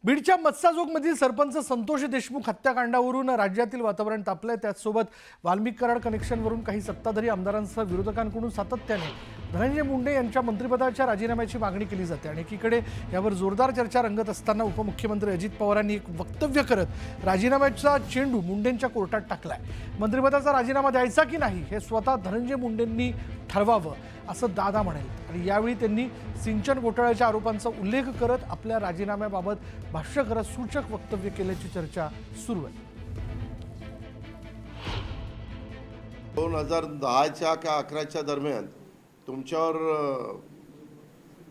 बीडच्या मत्साजोगमधील सरपंच संतोष देशमुख हत्याकांडावरून राज्यातील वातावरण तापलंय। त्याचसोबत वाल्मिक कराड कनेक्शनवरून काही सत्ताधारी आमदारांसह विरोधकांकडून सातत्याने धनंजय मुंडे यांच्या मंत्रिपदाच्या राजीनाम्याची मागणी केली जाते। आणि एकीकडे यावर जोरदार चर्चा रंगत असताना उपमुख्यमंत्री अजित पवारांनी एक वक्तव्य करत राजीनाम्याचा चेंडू मुंडेंच्या कोर्टात टाकलाय। मंत्रिपदाचा राजीनामा द्यायचा की नाही हे स्वतः धनंजय मुंडेंनी ठरवावं असं दादा म्हणाले। आणि यावेळी त्यांनी सिंचन घोटाळ्याच्या आरोपांचा उल्लेख करत आपल्या राजीनाम्याबाबत भाष्य करत सूचक वक्तव्य केल्याची चर्चा सुरू आहे। 2010च्या का 11च्या दरम्यान तुमच्यावर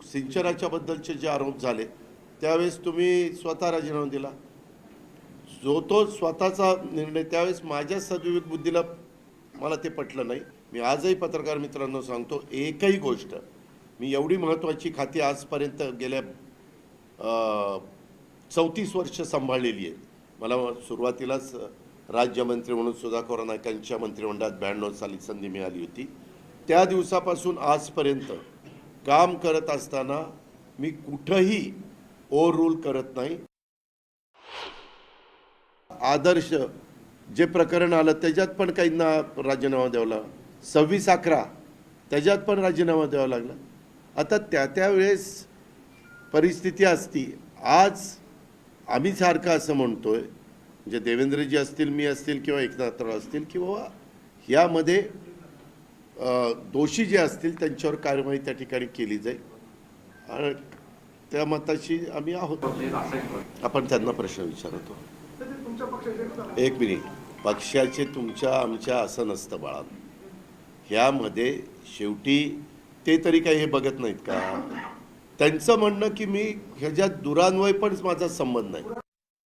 सिंचनाच्या बद्दलचे जे आरोप झाले त्यावेळेस तुम्ही स्वतः राजीनामा दिला। जो तो स्वतःचा निर्णय, त्यावेळेस माझ्या सद्विवेक बुद्धीला मला ते पटलं नाही। मी आजही पत्रकार मित्रांनो सांगतो, एकही गोष्ट मी एवढी महत्त्वाची खाती आजपर्यंत गेल्या 34 वर्ष सांभाळलेली आहे। मला सुरुवातीलाच राज्यमंत्री म्हणून सुधाकर नाईकांच्या मंत्रिमंडळात 92 साली संधी मिळाली होती। त्या दिवसापासून आजपर्यंत काम करत असताना मी कुठेही ओव्हर रूल करत नाही। आदर्श जे प्रकरण आलं त्याच्यात पण काहींना राजीनामा द्यावा लागला, 26/11 त्याच्यात पण राजीनामा द्यावा लागला। आता त्या वेळेस परिस्थिती असती। आज आम्ही सारखं असं म्हणतोय, म्हणजे देवेंद्रजी असतील, मी असतील किंवा एकनाथराव असतील, किंवा यामध्ये दोषी जे असतील त्यांच्यावर कारवाई त्या ठिकाणी केली जाईल आणि त्या मताशी आम्ही आहोत। आपण त्यांना प्रश्न विचारतो। एक मिनिट, पक्षाचे तुमच्या आमच्या असं नसतं बाळा। ह्यामध्ये शेवटी ते तरी काही हे बघत नाहीत का? त्यांचं म्हणणं की मी ह्याच्यात दुरान्वय पण माझा संबंध नाही।